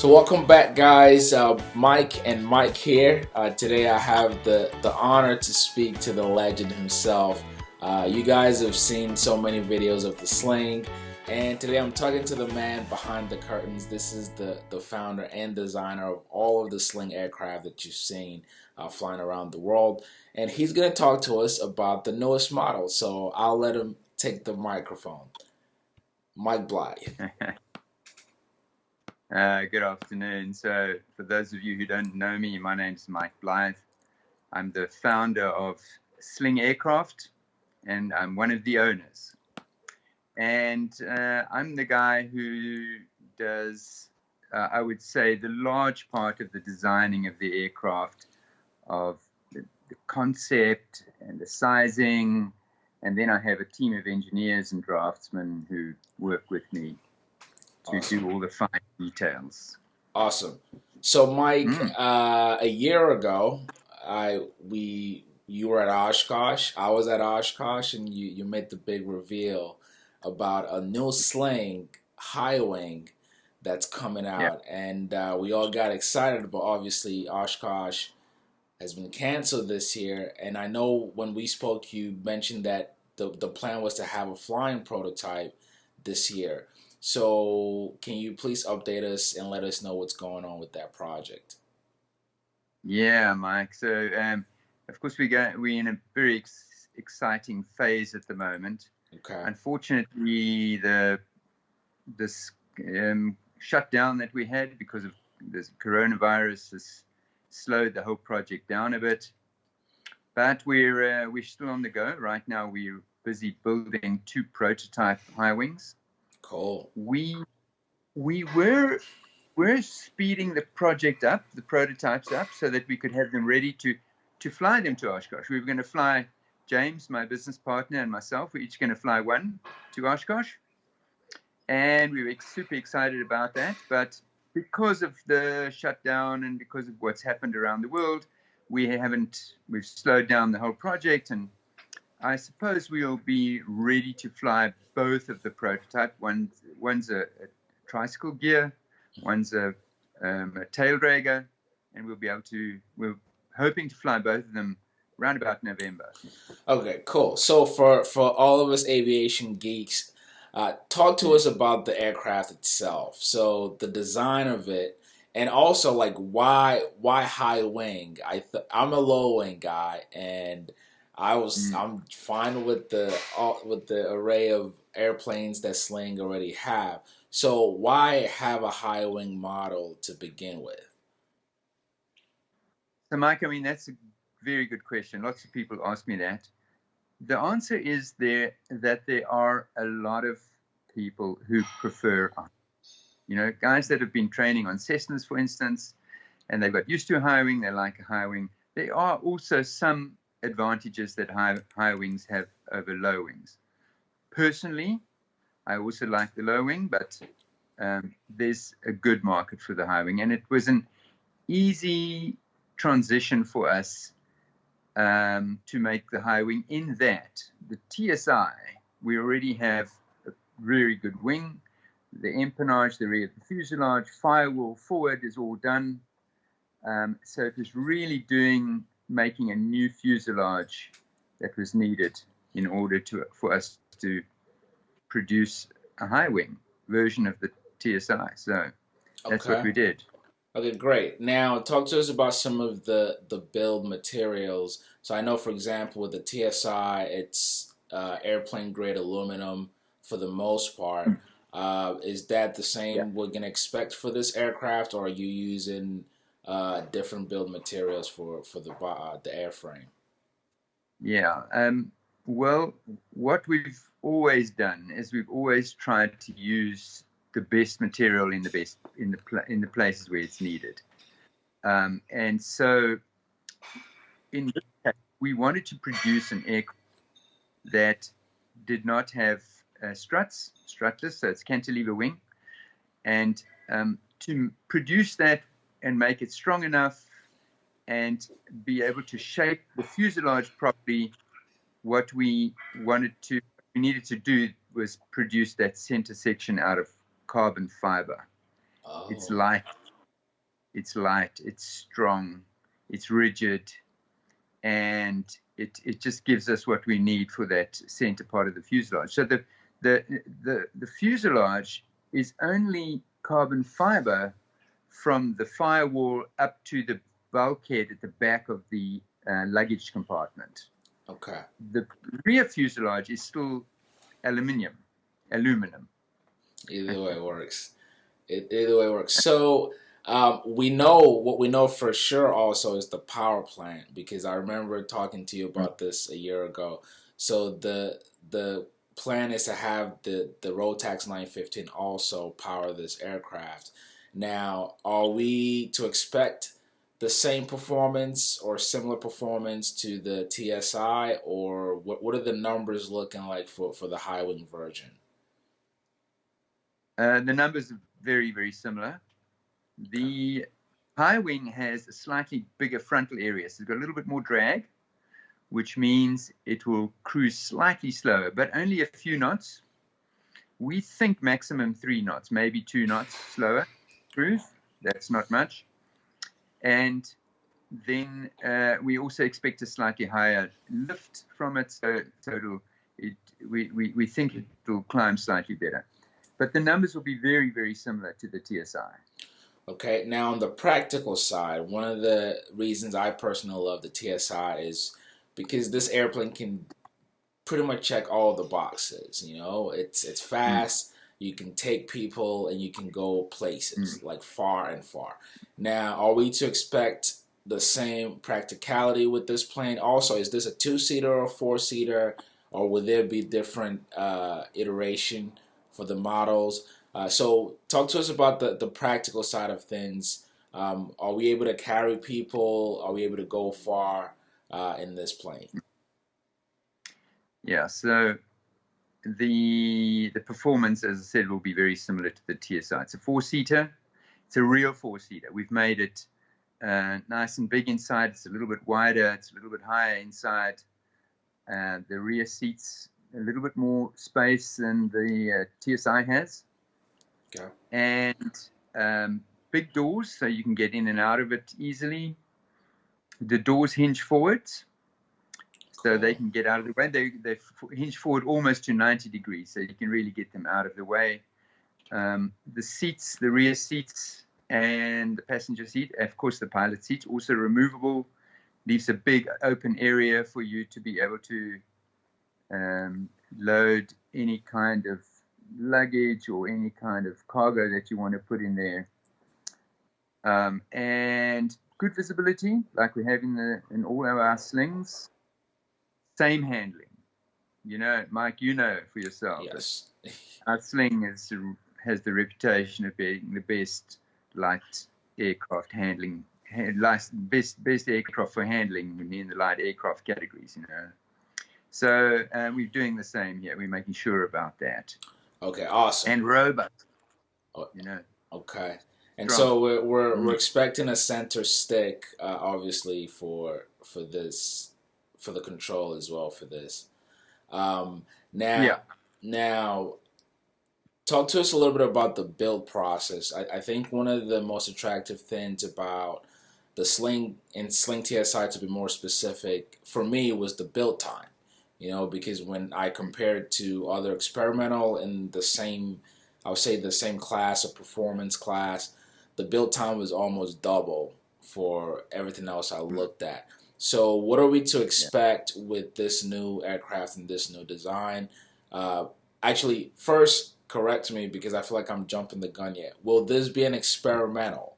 So welcome back, guys. Mike and Mike here. Today I have the honor to speak to the legend himself. You guys have seen so many videos of the Sling, and today I'm talking to the man behind the curtains. This is the founder and designer of all of the Sling aircraft that you've seen flying around the world, and he's going to talk to us about the newest model. So I'll let him take the microphone. Mike Blyth. Good afternoon. So for those of you who don't know me, my name's Mike Blyth. I'm the founder of Sling Aircraft, and I'm one of the owners. And I'm the guy who does, I would say, the large part of the designing of the aircraft, of the concept and the sizing. And then I have a team of engineers and draftsmen who work with me to do all the fine details. Awesome. So, Mike, a year ago, you were at Oshkosh. I was at Oshkosh, and you made the big reveal about a new Sling High Wing that's coming out, and we all got excited. But obviously, Oshkosh has been canceled this year, and I know when we spoke, you mentioned that the plan was to have a flying prototype this year. So can you please update us and let us know what's going on with that project? Yeah, Mike. So, of course, we're in a very exciting phase at the moment. Okay. Unfortunately, this shutdown that we had because of this coronavirus has slowed the whole project down a bit. But we're still on the go right now. We're busy building 2 prototype high wings. Cool. We're speeding the project up, the prototypes up, so that we could have them ready to fly them to Oshkosh. We were going to fly James, my business partner, and myself. We're each going to fly one to Oshkosh, and we were super excited about that. But because of the shutdown and because of what's happened around the world, we've slowed down the whole project, and I suppose we'll be ready to fly both of the prototype. One's a tricycle gear, one's a tail dragger, and we're hoping to fly both of them around about November. Okay, cool. So for all of us aviation geeks, talk to us about the aircraft itself. So the design of it, and also like why high wing? I'm a low wing guy, and I'm fine with the array of airplanes that Sling already have. So why have a high wing model to begin with? So, Mike, I mean, that's a very good question. Lots of people ask me that. The answer is that there are a lot of people who prefer, guys that have been training on Cessnas, for instance, and they've got used to a high wing. They like a high wing. There are also some advantages that high wings have over low wings. Personally, I also like the low wing, but there's a good market for the high wing, and it was an easy transition for us to make the high wing, in that the TSi, we already have a very good wing. The empennage, the rear of the fuselage, firewall forward is all done. So it was really making a new fuselage that was needed in order for us to produce a high wing version of the TSi. So that's what we did. Okay, great. Now talk to us about some of the build materials. So I know, for example, with the TSi, it's airplane grade aluminum for the most part. Is that the same we're gonna expect for this aircraft, or are you using different build materials for the airframe? Yeah. Well, what we've always done is we've always tried to use the best material in the places where it's needed. And so, in this case, we wanted to produce an aircraft that did not have strutless, so it's cantilever wing, and to produce that and make it strong enough and be able to shape the fuselage properly, what we needed to do was produce that center section out of carbon fiber. Oh. It's light, it's light, it's strong, it's rigid, and it just gives us what we need for that center part of the fuselage. So the fuselage is only carbon fiber from the firewall up to the bulkhead at the back of the luggage compartment. Okay. The rear fuselage is still aluminum. Either way works. Either way works. So we know what we know for sure also is the power plant, because I remember talking to you about this a year ago. So the plan is to have the Rotax 915 also power this aircraft. Now, are we to expect the same performance or similar performance to the TSi, or what are the numbers looking like for the high wing version? The numbers are very, very similar. The high wing has a slightly bigger frontal area, so it's got a little bit more drag, which means it will cruise slightly slower, but only a few knots. We think maximum 3 knots, maybe 2 knots slower cruise. That's not much. And then we also expect a slightly higher lift from it, so we think it will climb slightly better. But the numbers will be very, very similar to the TSi. Okay, now on the practical side, one of the reasons I personally love the TSi is because this airplane can pretty much check all the boxes. You know, it's fast. You can take people and you can go places like far and far. Now, are we to expect the same practicality with this plane? Also, is this a 2-seater or a 4-seater, or will there be different iteration for the models? So talk to us about the practical side of things. Are we able to carry people? Are we able to go far in this plane? Yeah, so the performance, as I said, will be very similar to the TSi. It's a 4-seater. It's a real 4-seater. We've made it nice and big inside. It's a little bit wider. It's a little bit higher inside. The rear seats a little bit more space than the TSi has. Okay. And big doors, so you can get in and out of it easily. The doors hinge forwards, so they can get out of the way. They hinge forward almost to 90 degrees, so you can really get them out of the way. The seats, the rear seats and the passenger seat, of course the pilot seat, also removable, leaves a big open area for you to be able to load any kind of luggage or any kind of cargo that you want to put in there. And good visibility, like we have in all of our slings. Same handling. You know, Mike, you know for yourself. Yes. Our sling has the reputation of being the best light aircraft handling, best aircraft for handling in the light aircraft categories, you know. So we're doing the same here. We're making sure about that. Okay, awesome. And robust, you know. Okay. And Strong. so we're expecting a center stick, obviously for this, for the control as well for this. Now, talk to us a little bit about the build process. I think one of the most attractive things about the Sling and Sling TSi, to be more specific, for me was the build time. You know, because when I compared to other experimental in the same, I would say the same class or performance class, the build time was almost double for everything else I looked at. So what are we to expect with this new aircraft and this new design? Actually, first, correct me because I feel like I'm jumping the gun yet. Will this be an experimental?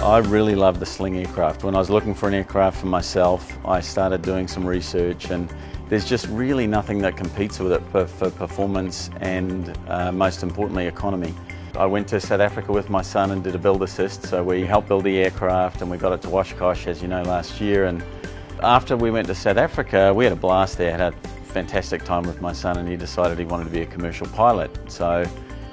I really love the Sling aircraft. When I was looking for an aircraft for myself, I started doing some research, and there's just really nothing that competes with it for performance and most importantly economy. I went to South Africa with my son and did a build assist, so we helped build the aircraft and we got it to Oshkosh, as you know, last year. And after we went to South Africa, we had a blast there, had a fantastic time with my son, and he decided he wanted to be a commercial pilot. So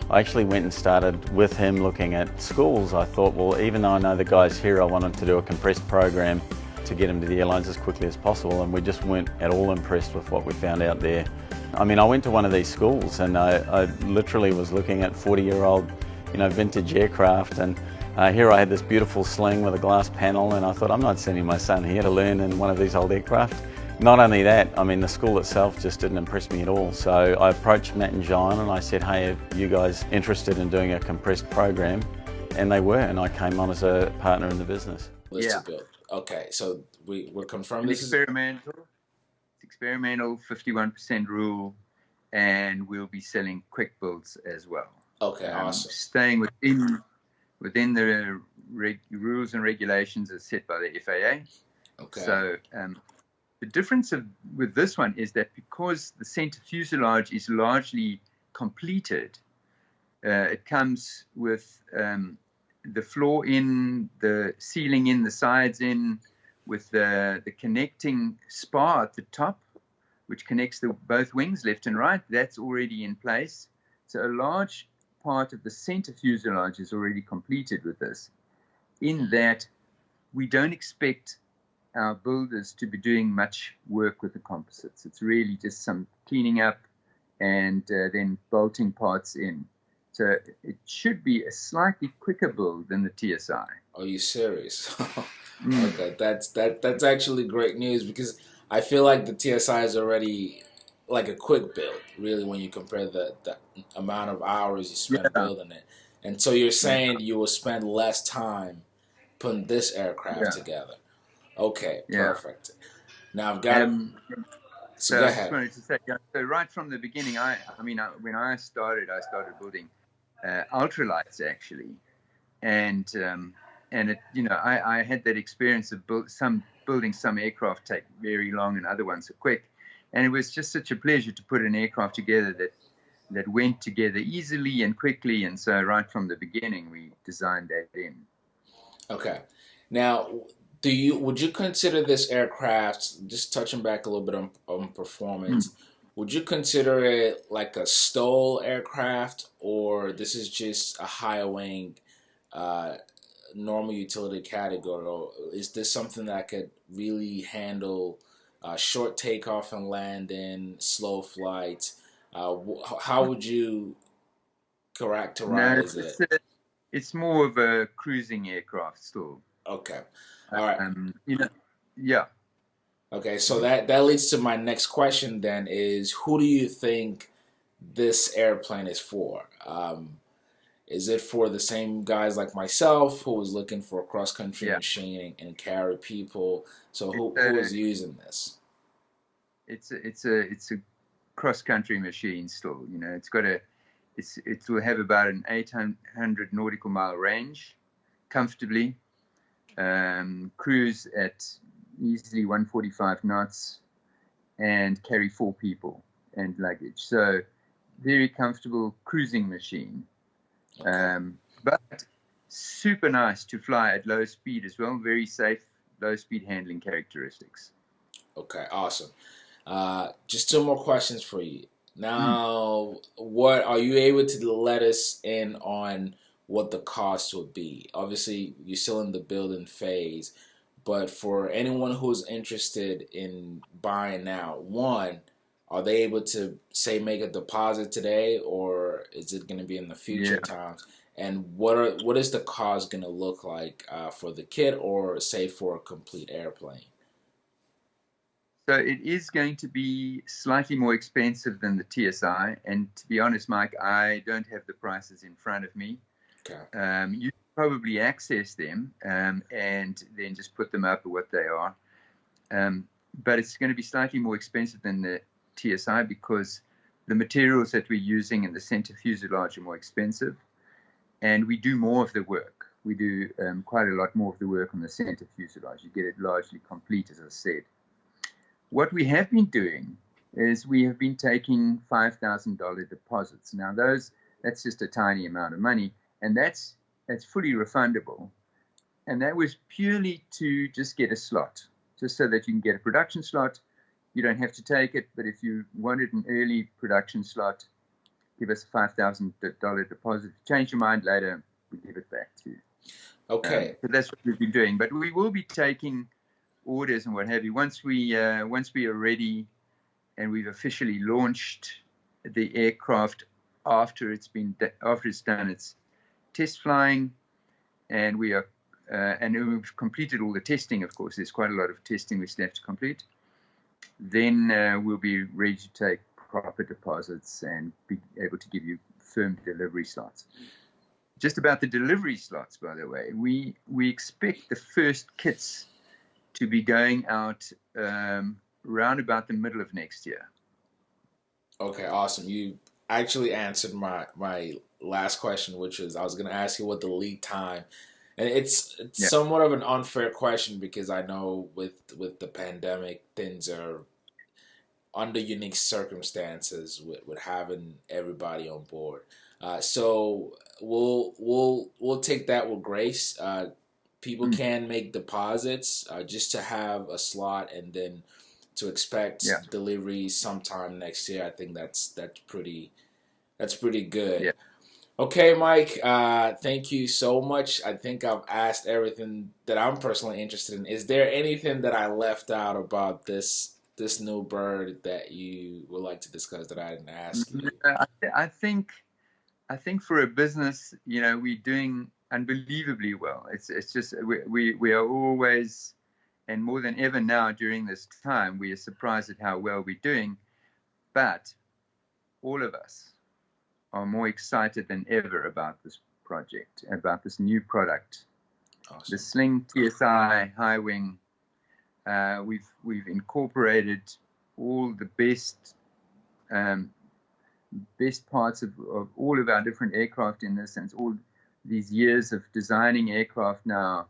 I actually went and started with him looking at schools. I thought, well, even though I know the guys here, I wanted to do a compressed program to get them to the airlines as quickly as possible, and we just weren't at all impressed with what we found out there. I mean, I went to one of these schools and I literally was looking at 40-year-old, vintage aircraft, and here I had this beautiful sling with a glass panel, and I thought, I'm not sending my son here to learn in one of these old aircraft. Not only that, I mean, the school itself just didn't impress me at all. So I approached Matt and John and I said, hey, are you guys interested in doing a compressed program? And they were, and I came on as a partner in the business. To build. Okay, so we're confirming this experimental 51% rule, and we'll be selling quick builds as well. Okay, awesome. Staying within the rules and regulations as set by the FAA. Okay. So the difference with this one is that because the center fuselage is largely completed, it comes with the floor in, the ceiling in, the sides in, with the connecting spar at the top, which connects both wings, left and right. That's already in place. So a large part of the center fuselage is already completed with this. In that, we don't expect our builders to be doing much work with the composites. It's really just some cleaning up and then bolting parts in. So it should be a slightly quicker build than the TSi. Are you serious? Okay, that's actually great news, because I feel like the TSi is already like a quick build, really, when you compare the amount of hours you spend building it. And so you're saying you will spend less time putting this aircraft together. Okay, perfect. Now I've got So go I ahead. just wanted to say, so right from the beginning, when I started building ultralights actually, and it, I had that experience of building some aircraft take very long and other ones are quick, and it was just such a pleasure to put an aircraft together that went together easily and quickly, and so right from the beginning we designed that in. Okay, now would you consider this aircraft, just touching back a little bit on performance, would you consider it like a STOL aircraft, or this is just a high wing, normal utility category, or is this something that could really handle short takeoff and landing, slow flights? How would you characterize it? It's more of a cruising aircraft still. Okay. All right. Yeah. Okay, so that leads to my next question then, is who do you think this airplane is for? Is it for the same guys like myself who was looking for a cross-country machine and carry people? So who is using this? It's a cross-country machine still. It will have about an 800 nautical mile range comfortably. Cruise at easily 145 knots and carry 4 people and luggage. So very comfortable cruising machine. Okay. But super nice to fly at low speed as well. Very safe, low speed handling characteristics. Okay, awesome. Just 2 more questions for you. Now, what are you able to let us in on what the cost would be? Obviously, you're still in the building phase, but for anyone who's interested in buying now, one, are they able to, say, make a deposit today, or is it going to be in the future times? And what is the cost going to look like for the kit, or say for a complete airplane? So it is going to be slightly more expensive than the TSi, and to be honest, Mike, I don't have the prices in front of me. Okay. You probably access them and then just put them up at what they are. But it's going to be slightly more expensive than the TSi because the materials that we're using in the center fuselage are more expensive, and we do more of the work. We do quite a lot more of the work on the center fuselage. You get it largely complete, as I said. What we have been doing is we have been taking $5,000 deposits. Now that's just a tiny amount of money, and that's fully refundable. And that was purely to just get a slot, just so that you can get a production slot. You don't have to take it, but if you wanted an early production slot, give us a $5,000 deposit. Change your mind later, we give it back to you. Okay. So that's what we've been doing. But we will be taking orders and what have you. Once we are ready and we've officially launched the aircraft after it's done its test flying, and we've completed all the testing. Of course, there's quite a lot of testing we still have to complete. Then we'll be ready to take proper deposits and be able to give you firm delivery slots. Just about the delivery slots, by the way, we expect the first kits to be going out round about the middle of next year. Okay, awesome. You actually answered my last question, which was I was going to ask you what the lead time, and it's somewhat of an unfair question because I know with the pandemic things are under unique circumstances with having everybody on board. So we'll take that with grace. People can make deposits just to have a slot, and then to expect delivery sometime next year. I think that's pretty good. Yeah. Okay, Mike. Thank you so much. I think I've asked everything that I'm personally interested in. Is there anything that I left out about this new bird that you would like to discuss that I didn't ask you? I think for a business, we're doing unbelievably well. It's just we are always, and more than ever now during this time, we are surprised at how well we're doing. But all of us are more excited than ever about this project, about this new product. Awesome. The Sling TSi High Wing. We've incorporated all the best parts of all of our different aircraft in this, and all these years of designing aircraft now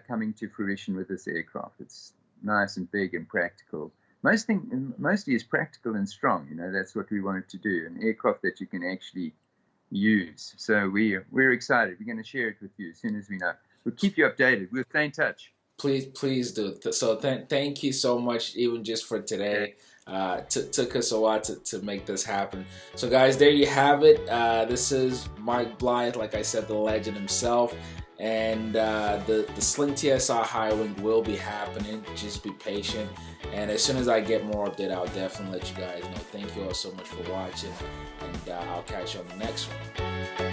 coming to fruition with this aircraft. It's nice and big and practical. Mostly is practical and strong. That's what we wanted to do, an aircraft that you can actually use. So we're excited. We're going to share it with you as soon as we know. We'll keep you updated. We'll stay in touch. Please do. So thank you so much, even just for today. Took us a while to make this happen. So guys, there you have it. This is Mike Blyth, like I said, the legend himself. And the Sling TSi High Wing will be happening. Just be patient. And as soon as I get more update, I'll definitely let you guys know. Thank you all so much for watching. And I'll catch you on the next one.